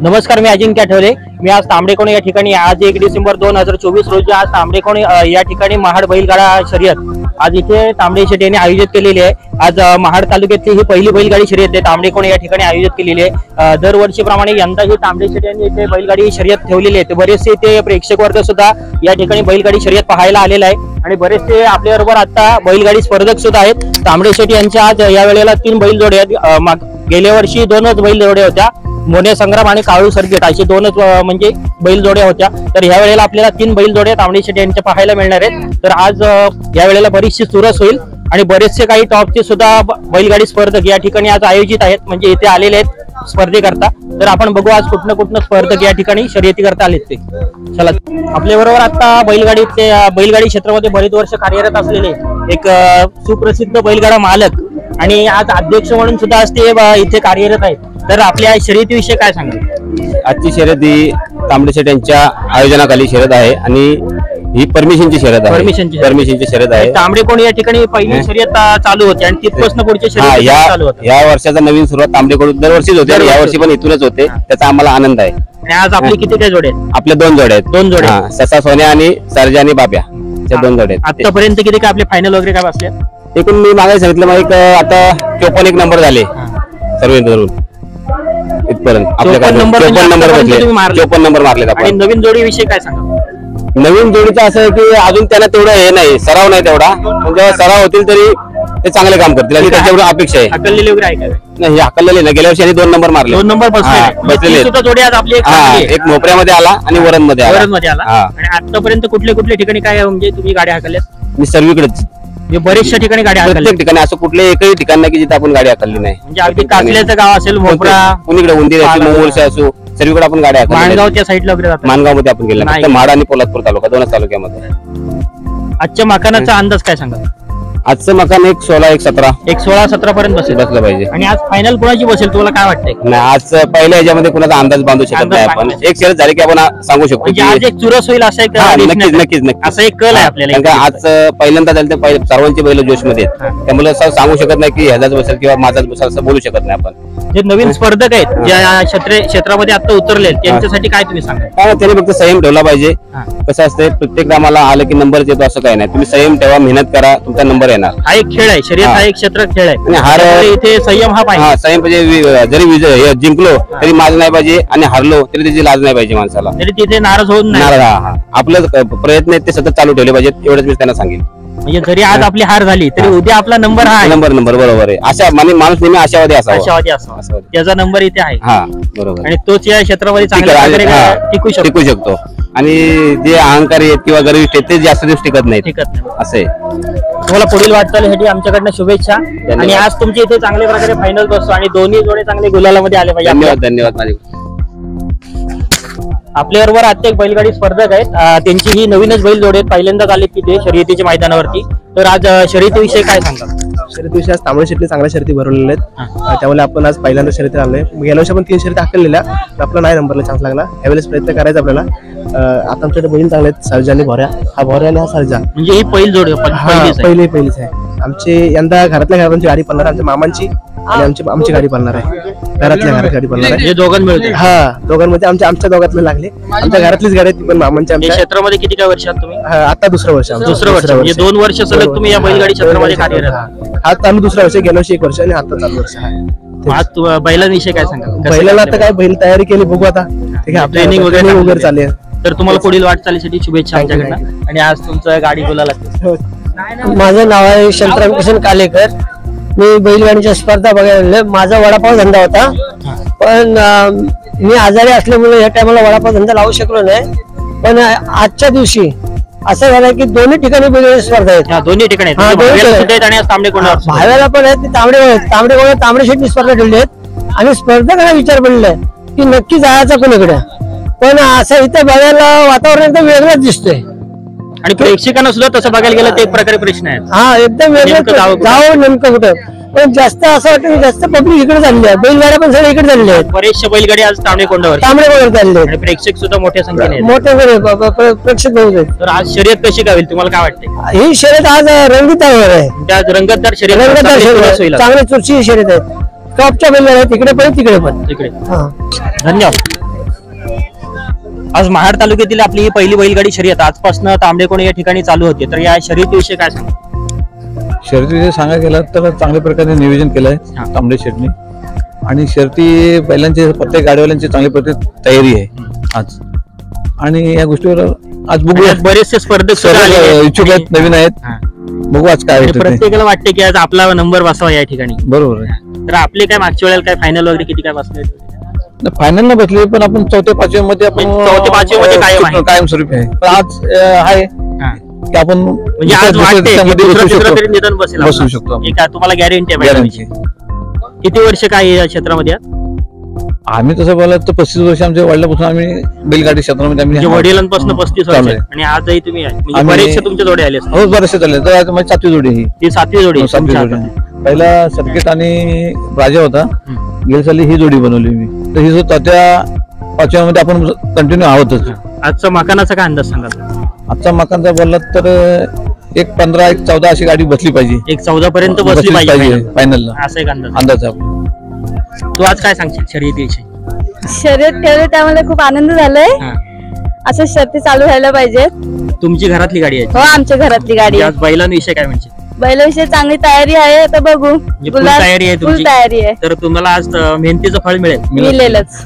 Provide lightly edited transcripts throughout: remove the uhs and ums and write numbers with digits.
नमस्कार, मी अजिंक्य आठवले. मी आज तांबडेकोण या ठिकाणी आज 1 डिसेंबर 2024 रोजी आज तांबडेकोण या ठिकाणी महाड बैलगाडा शर्यत आज इथे तांबडे शेट यांनी आयोजित केलेली आहे. आज महाड तालुक्यातली ही पहिली बैलगाडी शर्यत आहे तांबडेकोण या ठिकाणी आयोजित केलेली आहे. दरवर्षीप्रमाणे यंदाही तांबडे शेट यांनी इथे बैलगाडी शर्यत ठेवलेली आहे. बरेचसे इथे प्रेक्षक वर्ग सुद्धा या ठिकाणी बैलगाडी शर्यत पाहायला आलेला आहे आणि बरेचसे आपल्याबरोबर आता बैलगाडी स्पर्धक सुद्धा आहेत. तांबडे शेट यांच्या आज या वेळेला 3 बैलजोडे आहेत. गेल्या वर्षी 2च बैलजोडे होत्या, मोने संग्राम आणि काळू सर्किट अशी 2च म्हणजे बैलजोड्या होत्या. तर ह्या वेळेला आपल्याला 3 बैलजोड्या तांबडे शेट यांच्या पाहायला मिळणार आहेत. तर आज या वेळेला बरीचशी चुरस होईल आणि बरेचसे काही टॉपचे सुद्धा बैलगाडी स्पर्धक या ठिकाणी आज आयोजित आहेत, म्हणजे इथे आलेले आहेत स्पर्धेकरता. तर आपण बघू आज कुठनं स्पर्धक या ठिकाणी शर्यती करता आलेत ते. चला, आपल्या बरोबर आता बैलगाडी क्षेत्रामध्ये बरेच वर्ष कार्यरत असलेले एक सुप्रसिद्ध बैलगाडा मालक आणि आज अध्यक्ष म्हणून सुद्धा आज ते इथे कार्यरत आहेत. तर आपल्या शर्यतीविषयी काय सांगाल? आजची शर्यत ही तांबडे शेट यांच्या आयोजनाखाली शर्यत आहे आणि ही परमिशनची शर्यत आहे. परमिशनची शर्यत आहे. तांबडेकोण या ठिकाणी पहिली शर्यत चालू होती आणि तिथपासून पुढची शर्यत चालू होती. या वर्षाचा नवीन सुरुवात तांबडेकोण दरवर्षीच होते आणि यावर्षी पण इथूनच होते. त्याचा आम्हाला आनंद आहे. आणि आज आपली किती काय जोडे आहेत? आपल्या 2 जोड्या आहेत. 2 जोड्या, ससा सोन्या आणि सर्जा आणि बाब्या, त्या 2 जोड्या आहेत. आतापर्यंत किती काय आपले फायनल वगैरे काय बसले? एकूण मी मागे सांगितलं मग आता 54 नंबर झाले सर्व धरून इथपर्यंत. आपल्या 54 नंबर मारले. आणि नवीन जोडी विषयी काय सांगा? नवीन जोडीचं असं आहे की अजून त्यांना तेवढं हे नाही, सराव नाही तेवढा. म्हणजे सराव होतील तरी ते चांगले काम करतील आणि त्याच्यावर अपेक्षा आहे. हकललेली वगैरे आहे का? नाही, हकललेले नाही. गेल्या वर्षी 2 नंबर मारले. 2 नंबर बसलेले जोडी आज आपली एक मोपऱ्यामध्ये आला आणि वरण मध्ये आला. आणि आतापर्यंत कुठल्या ठिकाणी काय म्हणजे तुम्ही गाड्या हाकलल्यात? मी सर्वीकडेच बरेचशा ठिकाणी गाड्या हाकलल्या. प्रत्येक ठिकाणी असं कुठले एकही ठिकाण नाही की जिथे आपण गाडी हाकलली नाही. म्हणजे अगदी कासल्याचं गाव असेल, मोपरा, कुणीकडे उंदीर असो, मोहोळशे असो, सर्वीकडे आपण गाड्या हाकलल्या. माणगावच्या साईडला वगैरे जातात. माणगावमध्ये आपण गेलो फक्त महाड आणि पोलादपूर तालुका 2च तालुक्यामध्ये. आजच्या मकानाचा अंदाज काय सांगा? आजचं मकान 16, 17 16-17 पर्यंत बसलं पाहिजे. आणि आज फायनल कोणाची बसेल तुम्हाला काय वाटतंय? नाही, आज पहिल्या ह्याच्यामध्ये कुणाचा अंदाज बांधू शकत नाही आपण. एक शर्यत झाली की आपण सांगू शकतो म्हणजे आज एक चुरस होईल असं एक नक्कीच असं एक कल आहे आपल्याला. आज पहिल्यांदा झालं ते सर्वांची बैल जोश मध्ये आहेत, त्यामुळे सांगू शकत नाही की ह्याचाच बसेल किंवा माझाच बसेल असं बोलू शकत नाही आपण. जे नवीन स्पर्धक आहेत ज्या क्षेत्रामध्ये आता उतरले त्यांच्यासाठी काय तुम्ही सांगा? त्याने फक्त संयम ठेवला पाहिजे. कसं असतं, प्रत्येक कामाला आलं की नंबर येतो असं काही नाही. तुम्ही संयम ठेवा, मेहनत करा, तुमचा नंबर येणार. हा एक खेळ आहे, शर्यत हा एक क्षेत्र खेळ आहे आणि हार इथे संयम हा पाहिजे. संयम म्हणजे जरी जिंकलो तरी माज नाही पाहिजे आणि हारलो तरी त्याची लाज नाही पाहिजे माणसाला. तरी तिथे नाराज होऊन आपलं प्रयत्न आहेत ते सतत चालू ठेवले पाहिजेत, एवढंच मी त्यांना सांगेन. म्हणजे जरी आज आपली हार झाली तरी उद्या आपला नंबर हा नंबर बरोबर आहे. अशा माणूस नेहमी आशावादी असावा, त्याचा नंबर इथे आहे. हा बरोबर. आणि तोच या क्षेत्रामध्ये चांगला टिकू शकतो. आणि जे अहंकारी आहेत किंवा गरीब आहेत ते जास्त दिवस टिकत नाही असं आहे. तुम्हाला पुढील वाटचालीसाठी आमच्याकडनं शुभेच्छा. आणि आज तुमच्या इथे चांगल्या प्रकारे फायनल बसतो आणि दोन्ही जोडे चांगले गुलालामध्ये आले पाहिजे. धन्यवाद. आपल्याबरोबर आता एक बैलगाडी स्पर्धक आहेत, त्यांची ही नवीनच बैल जोडे पहिल्यांदाच आले तिथे शर्यतीच्या मैदानावरती. तर आज शर्यतीविषयी काय सांगा? शर्यतीविषयी आज तांबडे शेटने चांगल्या शर्यती भरवलेल्या आहेत, त्यामुळे आपण आज पहिल्यांदा शर्यती आलोय. गेल्या वर्षी आपण 3 शर्यती हाकललेल्या, आपला नाही नंबरला चान्स लागला. यावेळेस प्रयत्न करायचा आपल्याला. आता आमच्याकडे बैल चांगले आहेत, सर्जा आणि भोऱ्या. हा भोऱ्या आणि हा सर्जा म्हणजे ही पहिली जोड पहिलीच आहे आमची. यंदा घरातल्या घरांची गाडी पडणार, आमच्या मामांची आणि आमची गाडी पडणार आहे. घरातल्या घरात गाडी पडणार आहे. दोघांमध्ये आमच्या दोघांतले लागले. आमच्या घरातलीच गाडी आहे ती पण मामांच्या. क्षेत्रामध्ये किती काय वर्ष आहात तुम्ही? आता दुसरं वर्ष म्हणजे 2 वर्ष सलग तुम्ही या बैलगाडी क्षेत्रामध्ये कार्यरत. हा चालू दुसरं वर्ष, गेल्या वर्षी 1 वर्ष आणि आता चालू वर्ष आहे. आज बैलांविषयी काय सांगा? बैलाला आता काय बैल तयारी केली, बघू आता ट्रेनिंग वगैरे चालेल. तर तुम्हाला पुढील वाटचालीसाठी शुभेच्छा आमच्याकडनं. आणि आज तुमचं गाडी बोलायला. माझं नाव आहे शंकराम किशन कालेकर. मी बैलगाडीच्या स्पर्धा बघायला. माझा वडापाव धंदा होता, पण मी आजारी असल्यामुळे या टायमाला वडापाव धंदा लावू शकलो नाही. पण आजच्या दिवशी असं झालं की दोन्ही ठिकाणी बैलगाडी स्पर्धा आहेत. दोन्ही ठिकाणी भाव्याला पण आहेत, तांबडे शेटनी स्पर्धा ठेवली आहेत. आणि स्पर्धकांना विचार पडलाय की नक्की जायचं कोणीकडे. पण असं इथं बघायला वातावरण एकदम वेगळंच दिसतोय. आणि प्रेक्षकांना सुद्धा तसं बघायला गेलं ते एक प्रकारे प्रश्न आहे. हा, एकदम वेगळं जावं नेमकं कुठं. पण जास्त असं वाटतं की जास्त पब्लिक इकडे झालेली आहे. बैलगाड्या पण सगळ्या इकडे झालेल्या आहेत. बरेचशा बैलगाडी आज तांबडेकोंडावर चालले आहेत. प्रेक्षक सुद्धा मोठ्या संख्येने प्रेक्षक बहुत आहेत. तर आज शर्यत कशी काय होईल तुम्हाला काय वाटते? ही शर्यत आज रंगीत आहे. रंगतदार शर्यत, चांगली चुरशी शर्यत आहेत. टॉपच्या बैलगाड्या आहेत, तिकडे पण तिकडे पण. धन्यवाद. आज महाड तालुक्यातील आपली ही पहिली बैलगाडी शर्यत आजपासून तांबडेकोणी या ठिकाणी चालू होते, तर या शर्यतीविषयी काय सांगा? शर्यतीविषयी सांगायला गेलं तर चांगल्या प्रकारे नियोजन केलंय तांबडे शेटने, आणि शर्यती बैलांची प्रत्येक गाडीवाल्यांची चांगली प्रकारे तयारी आहे आज, आणि या गोष्टीवर आज बघूया. बरेचसे स्पर्धक सुद्धा आलेले आहेत. इच्छुक आहेत, नवीन आहेत, बघू आज काय आणि होतं ते. प्रत्येकाला वाटते की आज आपला नंबर बसावा या ठिकाणी. बरोबर आहे. तर आपले काय मागच्या वेळेला काय फायनल वगैरे किती काय बसले? फायनल न बसले पण आपण चौथ्या पाचव्या मध्ये आपण चौथ्या पाचव्यामध्ये कायमस्वरूपी आहे, पण आज आहे की आपण म्हणजे आज वाटते की दुसरं तिसरं तरी निदान बसेल बसू आपला. शकतो. हे काय तुम्हाला गॅरंटी आहे गॅरंटी. बैलांची? किती वर्ष काय या क्षेत्रामध्ये आहात? आम्ही तसं बोलत तर 35 वर्ष आमच्या वडिलांपासून आम्ही बैलगाडी क्षेत्रामध्ये म्हणजे आम्ही वडिलांपासून 35 वर्ष चालू आहे. आणि आजही तुम्ही आहे. म्हणजे आम्ही- बरेचसे तुमच्या जोडे आले असतील. हो बरेचसे चालले, तर आज माझी 7वी जोडी ही. ही 7वी जोडी आहे 7वी तुमच्या जोडी हातात. आहे. पहिला सर्किट आणि राजा होता, गेल्या साली ही जोडी बनवली मी, तर ही जो चौथ्या पाचव्या मध्ये आपण कंटिन्यू आहोतच. आजचा मकानाचा काय अंदाज सांगा? आजचा मकानचा बोलला तर एक 15 एक 14 अशी गाडी बसली पाहिजे, एक 14 पर्यंत बसली पाहिजे फायनलला, असा एक अंदाज. अंदाज आहे आपला. तू आज काय सांगशील शर्यतीविषयी? शर्यत खेळले त्यामुळे खूप आनंद झालाय. हा. असं शर्ती चालू व्हायला पाहिजेत. तुमची घरातली गाडी आहे? हो, आमच्या घरातली गाडी आहे. आज बैलांविषयी काय म्हणजे? बैलाविषयी चांगली तयारी आहे, आता बघू. full तयारी आहे तुमची? फुल तयारी आहे, तर तुम्हाला आज मेहनतीचं फळ मिळेल. मिळेलच.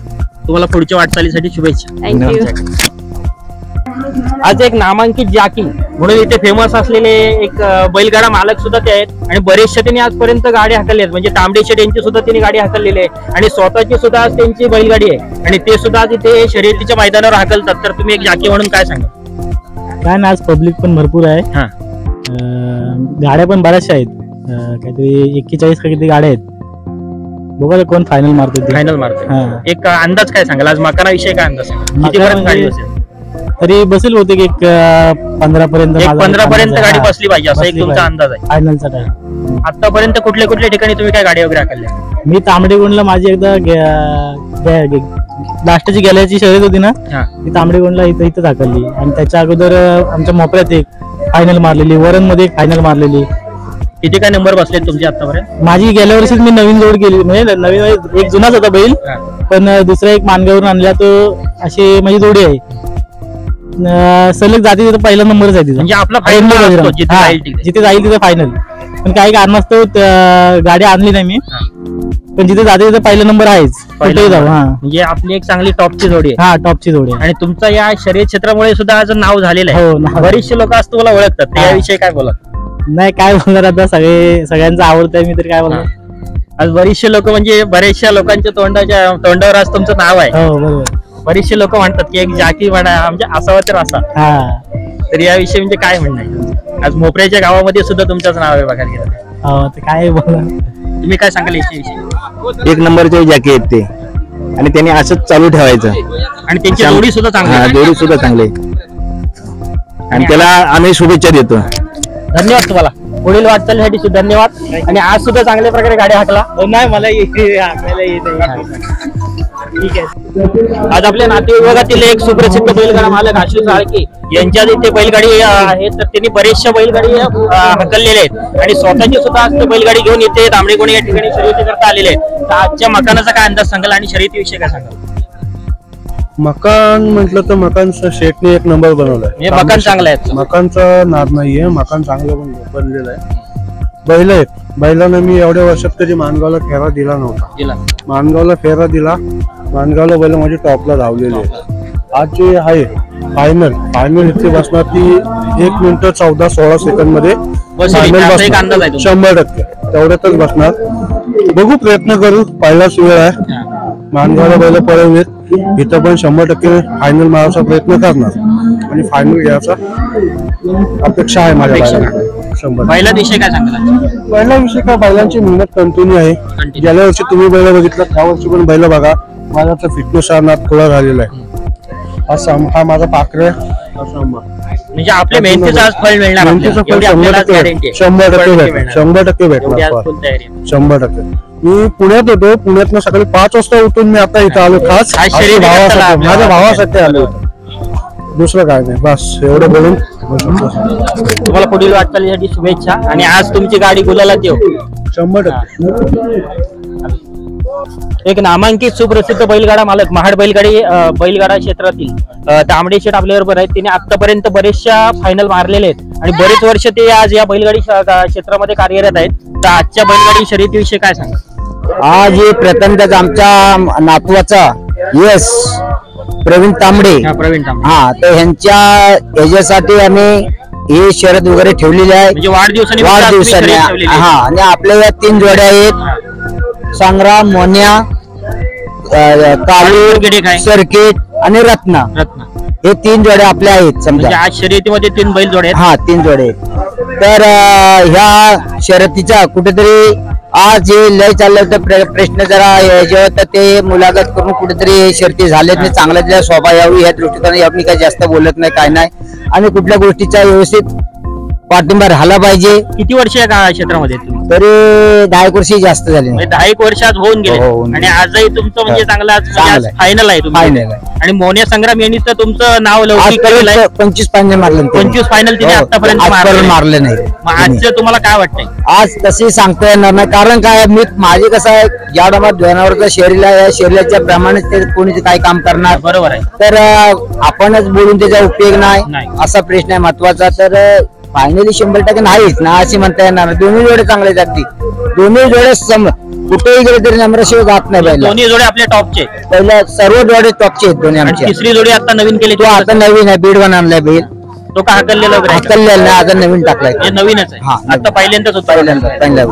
तुम्हाला पुढच्या वाटचालीसाठी शुभेच्छा. थँक्यू. आज एक नामांकित जाकी म्हणून इथे फेमस असलेले एक बैलगाडा मालक सुद्धा ते आहेत, आणि बरेचशा त्यांनी आजपर्यंत गाडी हाकलली आहेत. म्हणजे तांबडे शेट यांची सुद्धा त्यांनी गाडी हाकललेली आहे, आणि स्वतःची सुद्धा आज त्यांची बैलगाडी आहे, आणि ते सुद्धा आज इथे शर्यतीच्या मैदानावर हाकलतात. तर तुम्ही एक जाकी म्हणून काय सांगा? काय ना, आज पब्लिक पण भरपूर आहे. हा. गाड्या पण बऱ्याचशा आहेत. काहीतरी 41 का किती गाड्या आहेत. बघा कोण फायनल मारतो ते. फायनल मारतो. हा. एक अंदाज काय सांगाल आज मकानाविषयी? काय अंदाज सांगाल? किती मकाना पर्यंत गाडी म्हणजे- बसेल? तरी बसेल होते की एक 15 पर्यंत. एक माझा 15 पर्यंत अंदाज आहे. गाडी हा. बसली पाहिजे असा एक बसली तुमचा पाहिजे. अंदाज आहे. फायनलचा टाइम. आतापर्यंत कुठल्या कुठल्या ठिकाणी तुम्ही काय गाडी वगैरे हाकलल्या? मी तांबडेगुंडला माझी एकदा लास्टची गेल्याची शर्यत होती ना, हा. ती तांबडेगुंडला इथं हाकलली, आणि त्याच्या अगोदर आमच्या मोपऱ्यात एक फायनल मारलेली, वरण मध्ये एक फायनल मारलेली. किती काय नंबर बसले तुमचे आतापर्यंत? माझी गेल्या वर्षीच मी नवीन जोड केली, म्हणजे नवीन एक जुनाच होता बैल, हा. पण दुसरा एक मानगावरून आणला, तो अशी माझी जोडी आहे. सलग जाती तिथं पहिला नंबरच आहे तिचा. म्हणजे आपला फायनल असतो जिथे हा, जाईल तिथे. जिथे जाईल तिथे फायनल. पण काही कारणास्तव गाडी आणली नाही मी, पण जिथे जाते तिथे पहिला नंबर आहेच. कुठेही जाऊ. हा म्हणजे आपली एक चांगली टॉपची जोडी आहे. हा, टॉपची जोडी आहे. आणि तुमचा या शर्यत क्षेत्रामुळे सुद्धा आज नाव झालेलं हो, आहे. नाव. बरीचसे लोक आज तुम्हाला ओळखतात, हा. त्याविषयी काय बोला? नाही, काय बोलणार आता, सगळ्यांचं आवडत आहे, मी तरी काय बोलणार. आज बरीचसे लोक म्हणजे बऱ्याचशा लोकांच्या तोंडावर आज तुमचं नाव आहे. हो, बरोबर. बरीचसे लोक म्हणतात की एक जाकी म्हणा म्हणजे असावा तर असा. हा, तर याविषयी म्हणजे काय म्हणणं आहे? आज मोपऱ्याच्या गावामध्ये सुद्धा तुमचंच नाव आहे बघायला गेलं. हो, ते काय बोलणार. तुम्ही काय सांगाल याच्याविषयी? एक नंबरचे जॅकी आहेत ते, आणि त्यांनी असंच चालू ठेवायचं. आणि त्यांची जोडी सुद्धा चांगली आहे. जोडी सुद्धा चांगली आहे, आणि त्याला आम्ही शुभेच्छा देतो. धन्यवाद तुम्हाला. पुढील वाटचालीसाठी सुद्धा धन्यवाद. आणि आज सुद्धा चांगल्या प्रकारे गाडी हाकला. नाही, मला ठीक आहे. आज आपल्या नातेवाईकातील एक सुप्रसिद्ध बैलगाडा मालक आशिष साळके यांच्या इथे बैलगाडी आहे, तर त्यांनी बरेचशा बैलगाडी हाकललेल्या आहेत, आणि स्वतःची सुद्धा आज ते बैलगाडी घेऊन इथे तांबडेकोणी या ठिकाणी शर्यती करता आलेले आहेत. तर आजच्या मकानाचा काय अंदाज सांगाल आणि शर्यतीविषयी काय सांगाल? मकान म्हटलं तर मकानचं शेटने एक नंबर बनवलाय. हे मकान चांगलं आहे. मकानचा नाद नाहीये, मकान चांगलं बनलेलं आहे. बैल आहेत, बैलानं मी एवढ्या वर्षात कधी मानगावला फेरा दिला नव्हता. मानगावला फेरा दिला, मानगावला बैल माझी टॉपला धावलेली आहे. आज जे आहे फायनल इथे बसणार ती 1 मिनिट 14-16 सेकंद मध्ये बसेल, असा एक अंदाज आहे तुमचा? 100% तेवढ्यातच बसणार. बघू, प्रयत्न करू. पहिलाच वेळ आहे. मानगावला बैल पळवलेत, इथं पण 100% फायनल मारायचा प्रयत्न करणार, आणि फायनल घ्यायचा अपेक्षा आहे माझ्या बैलाला. 100%. बैलाविषयी काय सांगाल? बैलाविषयी काय, बैलांची मेहनत कंटिन्यू आहे. गेल्या वर्षी तुम्ही बैल बघितलं, त्या वर्षी पण बैल बघा. माझा फिटनेस हा नाद थोडा झालेला आहे. हा माझा पाखरे म्हणजे आपल्या मेहनतीचं आज फळ मिळणार मेहनतीचं आपल्याला. फळ एवढी आपल्याला आज guarantee आहे. 100% मिळणार. 100% एवढी भेटणार. आज full तयारी आहे. 100%. मी पुण्यात होतो, पुण्यातनं सकाळी 5 वाजता उठून मी आता इथं आलो, खास आज शर्यती आपल्या करताना भावासाठी, आपल्या माझ्या भावासाठी आलो होतो. दुसरं काय नाही, बस एवढं बोलून. तुम्हाला पुढील वाटचालीसाठी शुभेच्छा. आणि आज तुमची गाडी गुलाला देऊ. 100%. एक नामांकित सुप्रसिद्ध बैलगाडा मालक महाड बैलगाडा क्षेत्रातील तांबडे शेठ आपल्याबरोबर आहेत. तिने आतापर्यंत बरेचशा फायनल मारलेले आहेत आणि बरेच वर्ष ते आज या बैलगाडी क्षेत्रामध्ये कार्यरत आहेत. तर आजच्या बैलगाडी शर्यतीविषयी काय सांगा? आज हे प्रथमतः आमच्या नातवाचा यश प्रवीण तांबडे हा तर ह्यांच्या ह्याच्यासाठी आम्ही हे शर्यत वगैरे ठेवलेली आहे. म्हणजे वाढदिवसाने हा आणि आपल्या या 3 जोड्या आहेत, संग्राम, मोन्या, कालू, सर्किट आणि रत्ना. हे 3 जोड्या आपल्या आहेत समजा. आज शर्यतीमध्ये 3 बैल जोडे आहेत. हा 3 जोडे आहेत. तर ह्या शर्यतीचा कुठेतरी आज हे लय चाललं होतं प्रश्न जरा जेव्हा तर ते मुलाखत करून कुठेतरी शर्ती झालेत नाही, चांगल्या स्वभाव यावी या दृष्टीने आम्ही काही जास्त बोलत नाही काय नाही आणि कुठल्या गोष्टीचा व्यवस्थित पाठिंबा राहिला पाहिजे. किती वर्ष या क्षेत्रामध्ये तरी 10 वर्ष जास्त झाली. 10 वर्ष आज होऊन गेले आणि आजही तुमचं म्हणजे चांगला फायनल आहे. फायनल आणि मोन्या संग्राम यांनी तर तुमचं नाव लौकिक 25 फायनल मारलं. 25 फायनल तिने आतापर्यंत मारले नाही. मग आजचं तुम्हाला काय वाटतंय? आज तशी सांगता येणार नाही, कारण काय मी माझे कसं आहे या डामात जनावरचं शरीराला या शरीराच्या प्रमाणे ते कोणी काय काम करणार. बरोबर आहे. तर आपणच बोलून त्याचा उपयोग नाही असा प्रश्न आहे महत्वाचा. तर फायनली 100% नाहीच ना अशी म्हणता येणार. दोन्ही जोडे चांगले जातील, दोन्ही जोडे कुठेही गेले तरी नम्रशिवाय जात नाही. दोन्ही जोडे आपल्या टॉपचे पहिल्या सर्व जोडे टॉपचे आहेत दोन्ही आमचे. तिसरी जोडी आता नवीन केली, तो आता नवीन आहे, बीडवन आणलाय बैल. तो का हकललेला नाही, आता नवीन टाकलाय. नवीनच आहे. आता पहिल्यांदाच पहिल्यांदा.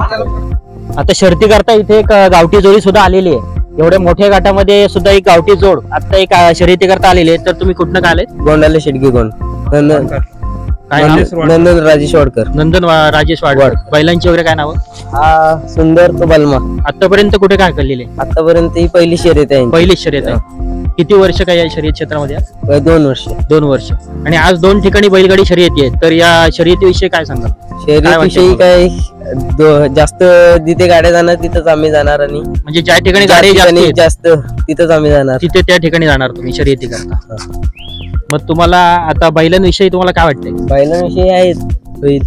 आता शर्ती करता इथे एक गावठी जोडी सुद्धा आलेली आहे. एवढ्या मोठ्या घाटामध्ये सुद्धा एक गावठी जोड आता एक शर्यती करता आलेली आहे. तर तुम्ही कुठनं का आले? गोंडाले शेटगी गोंड, नंदन राजेश वाडकर. नंदन राजेश वाडकर. बैलांची वगैरे काय नाव? हा सुंदर तो बलमा. आतापर्यंत कुठे काय करलेले? आतापर्यंत ही पहिली शर्यत आहे. पहिलीच शर्यत आहे. किती वर्ष काय या शर्यत क्षेत्रामध्ये? 2 वर्ष. 2 वर्ष. आणि आज 2 ठिकाणी बैलगाडी शर्यती आहेत. तर या शर्यतीविषयी काय सांगाल? शर्यतीविषयी काय जास्त जिथे गाड्या जाणार तिथंच आम्ही जाणार आणि म्हणजे ज्या ठिकाणी गाडी जास्त तिथंच आम्ही जाणार, तिथे त्या ठिकाणी जाणार तुम्ही शर्यती करता. मग तुम्हाला आता बैलांविषयी तुम्हाला काय वाटतंय? बैलांविषयी आहेत.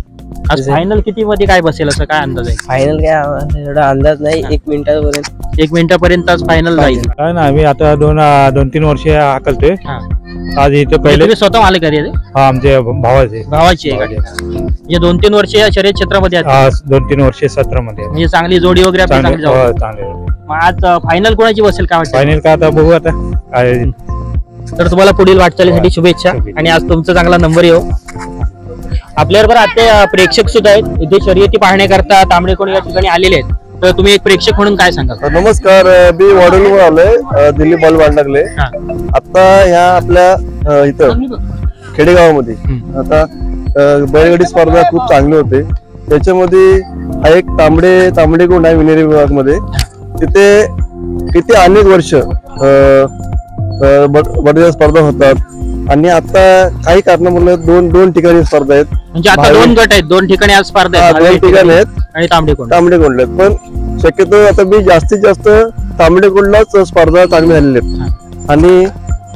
आज फायनल किती मध्ये काय बसेल असं काय अंदाज आहे? फायनल काय एवढा अंदाज नाही. 1 मिनिटापर्यंत 1 मिनिटापर्यंत फायनल जाईल. काय ना आम्ही आता 2-3 वर्ष हाकलतोय. आज इथे पहिले तुम्ही स्वतः आले कधी? हा आमच्या भावाची आहे गाडी. म्हणजे 2-3 वर्ष या शर्यत क्षेत्रामध्ये 2-3 वर्ष सत्रामध्ये म्हणजे चांगली जोडी वगैरे आपली चांगली जाऊ. चांगले. मग आज फायनल कोणाची बसेल काय वाटतं? फायनल का आता बघू आता. तर तुम्हाला पुढील वाटचालीसाठी शुभेच्छा आणि आज तुमचा चांगला नंबर येऊ. आपल्याबरोबर आता प्रेक्षक सुद्धा आहेत. इथे शर्यती पाहण्याकरता तांबडेकोण या ठिकाणी आलेले आहेत. तर तुम्ही एक प्रेक्षक म्हणून काय सांगाल? नमस्कार, मी वडून आलोय, दिल्ली बॉल बांधले. आता ह्या आपल्या इथं खेडेगावामध्ये आता बैलगाडी स्पर्धा खूप चांगली होते. त्याच्यामध्ये एक तांबडेकोंड आहे विनेरी विभाग मध्ये. तिथे किती अनेक वर्ष बऱ्याच स्पर्धा होतात आणि आता काही कारणामुळे दोन ठिकाणी स्पर्धा आहेत. म्हणजे आता 2 गट आहेत, 2 ठिकाणी आज स्पर्धा आहेत. 2 ठिकाणी आहेत आणि तांबडेकोंड आहेत. पण शक्यतो आता मी जास्तीत जास्त तांबडेकोंडलाच स्पर्धा चांगली झालेली आहेत. आणि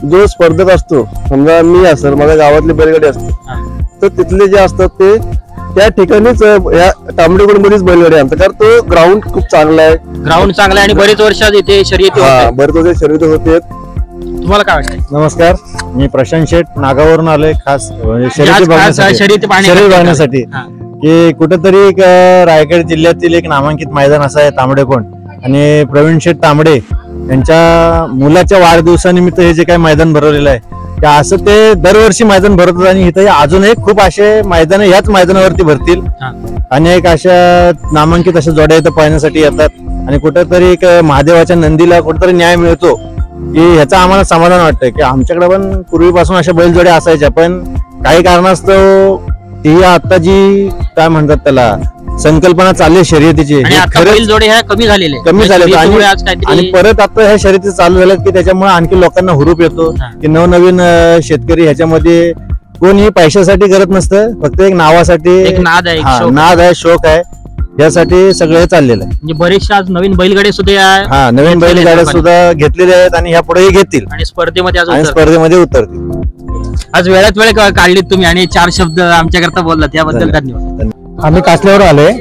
जो स्पर्धक असतो समजा मी असेल, माझ्या गावातली बैलगाडी असते, तर तिथले जे असतात ते त्या ठिकाणीच या तांबडेकोंड मध्येच बैलगाडी आणतात. कारण तो ग्राउंड खूप चांगला आहे. ग्राउंड चांगला आहे आणि बरेच वर्ष इथे शर्यती बरेच वर्ष शर्यती होते. तुम्हाला काय वाटतं? नमस्कार, मी प्रशांत शेठ नागावरून आलोय खास शर्यती बघण्यासाठी. की कुठेतरी रायगड जिल्ह्यातील एक नामांकित मैदान असं आहे तांबडेकोंड आणि प्रवीण शेठ तांबडे यांच्या मुलाच्या वाढदिवसानिमित्त हे जे काही मैदान भरवलेलं आहे ते असं ते दरवर्षी मैदान भरवतात. आणि इथे अजूनही खूप असे मैदान ह्याच मैदानावरती भरतील. अनेक अशा नामांकित अशा जोड्या इथं पाहण्यासाठी येतात आणि कुठेतरी एक महादेवाच्या नंदीला कुठेतरी न्याय मिळतो की ह्याचं आम्हाला समाधान वाटतंय. की आमच्याकडे पण पूर्वीपासून अशा बैलजोड्या असायच्या, पण काही कारणास्तव ती आता जी काय म्हणतात त्याला संकल्पना चालली शर्यतीची कमी झाले. आणि परत आता ह्या शर्यती चालू झाल्यात की त्याच्यामुळे आणखी लोकांना हुरूप येतो की नवनवीन शेतकरी ह्याच्यामध्ये कोणी पैशासाठी करत नसतं, फक्त एक नावासाठी नाद आहे, शौक आहे, यासाठी सगळं चाललेलं आहे. म्हणजे बरेचसे आज नवीन बैलगाड्या सुद्धा नवीन बैलगाड्या सुद्धा घेतलेल्या आहेत आणि ह्या पुढेही घेतील आणि स्पर्धेमध्ये उतरतील. आज वेळात वेळ काढलीत तुम्ही आणि 4 शब्द आमच्याकरता बोललात, याबद्दल धन्यवाद. आम्ही कासल्यावर आलोय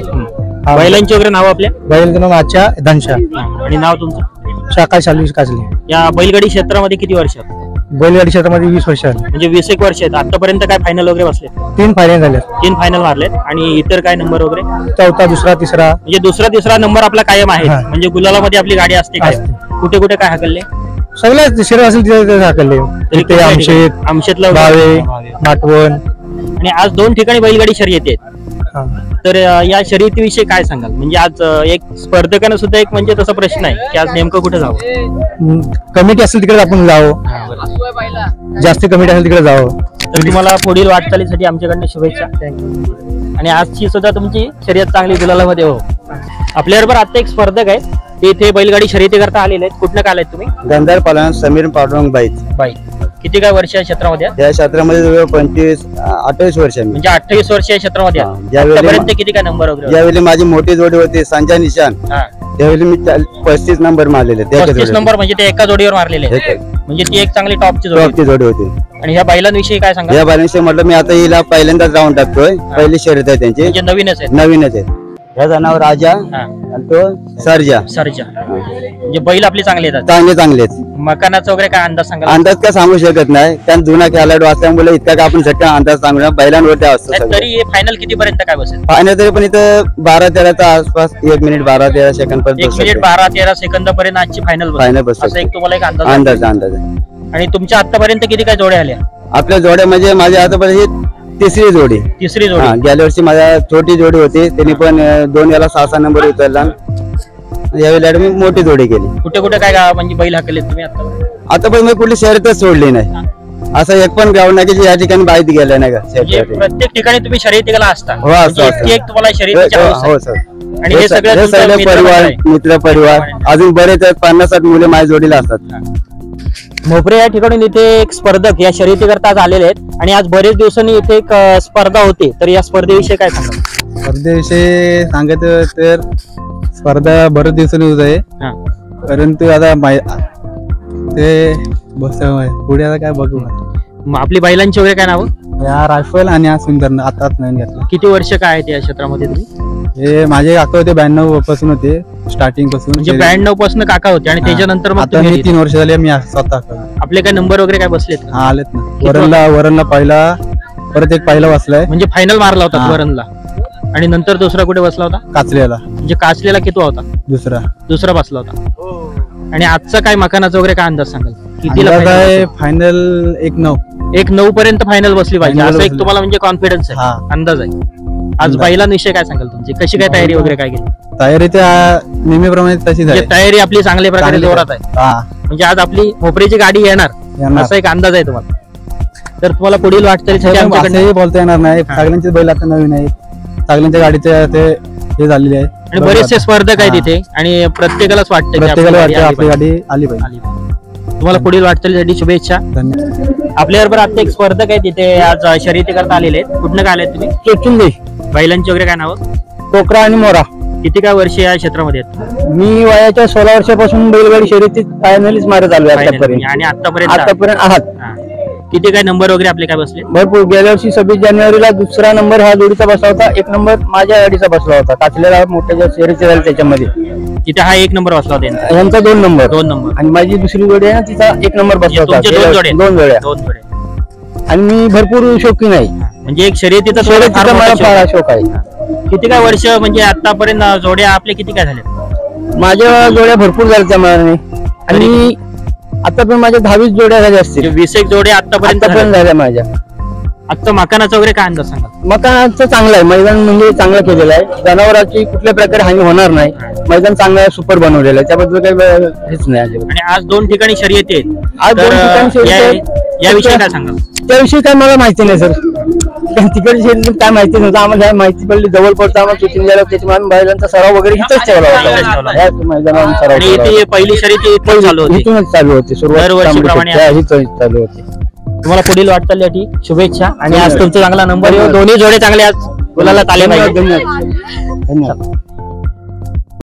बैलांची वगैरे नाव आपल्या बैल आजच्या धनशा आणि नाव तुमचं शाखा चालू काजले. या बैलगाडी क्षेत्रामध्ये किती वर्ष बैलगाडी क्षेत्रामध्ये 20 वर्ष आले. म्हणजे 20 वर्ष आहेत. आतापर्यंत काय फायनल वगैरे बसले 3 फायनल झाले. 3 फायनल मारलेत. आणि इतर काय नंबर वगैरे चौथा दुसरा तिसरा म्हणजे दुसरा तिसरा नंबर आपला कायम आहे. म्हणजे गुलालामध्ये आपली गाडी असते काय कुठे कुठे काय हाकलले सगळ्या शरीर असेल तिथे हाकलले. तिथे आमशेतला भावे माटवण. आणि आज 2 ठिकाणी बैलगाडी शर्यती आहेत. तर या शर्यतीविषयी काय सांगाल? म्हणजे आज एक स्पर्धकांना सुद्धा एक म्हणजे तसा प्रश्न आहे की आज नेमकं कुठे जावं. कमिटी असेल तिकडे आपण जावं. जास्त कमिटी असेल तिकडे जावं. तर तुम्हाला पुढील वाटचालीसाठी आमच्याकडनं शुभेच्छा. आणि आजची सुद्धा तुमची शर्यत चांगली गुलालामध्ये हो. आपल्याबरोबर आता एक स्पर्धक आहे ते इथे बैलगाडी शर्यती करता आलेले आहेत. कुठनं काय आलात तुम्ही? गंधार पालन समीर पाटोंग बाई. किती काय वर्ष या क्षेत्रामध्ये? या क्षेत्रामध्ये 28 वर्ष. म्हणजे 28 वर्ष या क्षेत्रामध्ये आतापर्यंत किती काय नंबर वगैरे? ज्यावेळी माझी मोठी जोडी होती संजय निशान त्यावेळी मी 35 नंबर मारलेले. 35 नंबर म्हणजे ते एका जोडीवर मारलेले म्हणजे ती एक चांगली टॉपची जोडी होती. आणि ह्या बैलांविषयी काय सांगा? या बैलांविषयी म्हटलं मी आता हिला पहिल्यांदाच राहून टाकतोय. पहिली शर्यत आहे त्यांची. म्हणजे नवीनच आहे. ह्याचं नाव राजा आणि तो सर्जा. म्हणजे बैल आपले चांगले येतात. चांगले मकानाचा वगैरे काय अंदाज सांगा? अंदाज काय सांगू शकत नाही कारण जुना खेळाडू असल्यामुळे इतका काय आपण झटकन अंदाज सांगू बैलांवरती असतो. तरी फायनल किती पर्यंत काय बसेल? फायनल तरी पण इथं 12-13च्या आसपास 1 मिनिट 12-13 सेकंद पर्यंत 1 मिनिट 12-13 सेकंद पर्यंत आजची फायनल बस. असं एक तुम्हाला एक अंदाज आहे. आणि तुमच्या आतापर्यंत किती काय जोड्या आल्या? आपल्या जोड्या म्हणजे माझ्या आतापर्यंत तिसरी जोडी. गेल्या वर्षी माझ्या छोटी जोडी होती त्यांनी पण 2 याला 6 नंबर उचलला. यावेळेला मी मोठी जोडी केली. कुठे कुठे काय म्हणजे बैल हाकले तुम्ही आता पण मी कुठली शर्यतच सोडली नाही. असं एक पण गाव नाही की या ठिकाणी बाईत गेलं नाही का. प्रत्येक ठिकाणी तुम्ही शर्यतीला असता. हो असं तुम्हाला शर्यतीची हो सर. आणि हे सगळं परिवार मित्र परिवार अजून बरेच 50-60 मुले माझ्या जोडीला असतात. मोपरे या ठिकाणी इथे एक स्पर्धक या शर्यती करता आज आलेले आहेत. आणि आज बरेच दिवसांनी इथे एक स्पर्धा होती. तर या स्पर्धेविषयी काय सांगा? स्पर्धेविषयी सांगायचं तर स्पर्धा बरेच दिवसांनी होत आहे. परंतु आता ते बस पुढे आता काय बघू. आपली बैलांची वगैरे काय नाव? या रायफल आणि या सुंदर आताच नवीन घेतला. किती वर्ष काय आहेत या क्षेत्रामध्ये तुम्ही? हे माझे काका होते 92 पासून होते स्टार्टिंग पासून. म्हणजे 92 पासून काका होते आणि त्याच्यानंतर मग आता 3 वर्ष झाले मी स्वतः. आपले काय नंबर वगैरे काय बसलेत? हा आलेत ना. वरणला पहिला परत एक पहिला बसलाय. म्हणजे फायनल मारला होता वरणला. आणि नंतर दुसरा कुठे बसला होता? काचलेला. म्हणजे काचलेला किती होता? दुसरा बसला होता. आणि आजचा काय मकानाचा वगैरे काय अंदाज सांगाल? कितीला फायनल? 1-9 पर्यंत फायनल बसली पाहिजे असं एक तुम्हाला म्हणजे कॉन्फिडन्स आहे, अंदाज आहे. आज बैलांविषयी काय सांगाल तुमची? कशी काय तयारी वगैरे काय केली? तयारी त्या नेहमीप्रमाणे तशीच आहे. तयारी आपली चांगल्या प्रकारे जोरात आहे. म्हणजे आज आपली मोपरीची गाडी येणार असा एक अंदाज आहे तुम्हाला. तर तुम्हाला पुढील वाटचालीसाठी बोलता येणार नाही. सगळ्यांचे बैल आता नवीन आहेत. सगळ्यांच्या गाडीचे ते हे झालेले आहे. आणि बरेचसे स्पर्धक आहेत तिथे आणि प्रत्येकालाच वाटतं आपली गाडी आली पाहिजे. तुम्हाला पुढील वाटचालीसाठी शुभेच्छा. आपल्याबरोबर आता एक स्पर्धक आहे तिथे आज शर्यती करता आलेले आहेत. कुठनं काय आलेत तुम्ही? चोचुंदे. बैलांची वगैरे काय नाव? कोकरा आणि मोरा. किती काय वर्ष या क्षेत्रामध्ये आहेत? मी वयाच्या 16 वर्षापासून बैलगाडी शर्यती फायनलीच मारत आलोय आतापर्यंत. आणि आतापर्यंत आहात किती काय नंबर वगैरे आपले काय बसले? भरपूर. गेल्या वर्षी 26 जानेवारीला 2रा नंबर हा जोडीचा बसला होता. 1 नंबर माझ्या गाडीचा बसला होता. काचलेला मोठ्या ज्या शर्यती झाल्या त्याच्यामध्ये तिथे हा 1 नंबर बसला होता. यांचा 2 नंबर. आणि माझी दुसरी जोडी आहे ना तिचा 1 नंबर बसला होता. 2 जोड्या. आणि मी भरपूर शौकीन आहे. म्हणजे एक शर्यतीचा मला फार शौक आहे. किती काय वर्ष म्हणजे आतापर्यंत जोड्या आपले किती काय झाले? माझ्या जोड्या भरपूर झाल्या त्या मनाने. आणि आता पण माझ्या 10-20 जोड्या झाल्या असतील. 20 जोड्या आतापर्यंत झाल्या माझ्या. आजचा मकानाचा वगैरे काय अंदाज सांगा? मकानाचं चांगलं आहे. मैदान म्हणजे चांगलं केलेलं आहे. जनावरांची कुठल्या प्रकारे हानी होणार नाही. मैदान चांगलं सुपर बनवलेलं आहे. त्याबद्दल काही हेच नाही. आणि आज 2 ठिकाणी शर्यती आहेत. आज 2 ठिकाणी याविषयी काय सांगा? त्याविषयी काय मला माहिती नाही सर. तिकडे शर्यती काय माहिती नव्हतं आम्हाला. माहिती पडली जवळ पडतं आम्हाला शूटिंग झालं त्याच्यामुळे बैलांचा सराव वगैरे इथंच ठेवला होता. मैदानावर पहिली शर्यती इथूनच चालू होती. सुरुवात चालू होती. तुम्हाला पुढील वाटचालीसाठी शुभेच्छा. आणि आज तुमचा चांगला नंबर येऊ. दोन्ही जोडे चांगले आज बोलायला आले पाहिजे. धन्यवाद.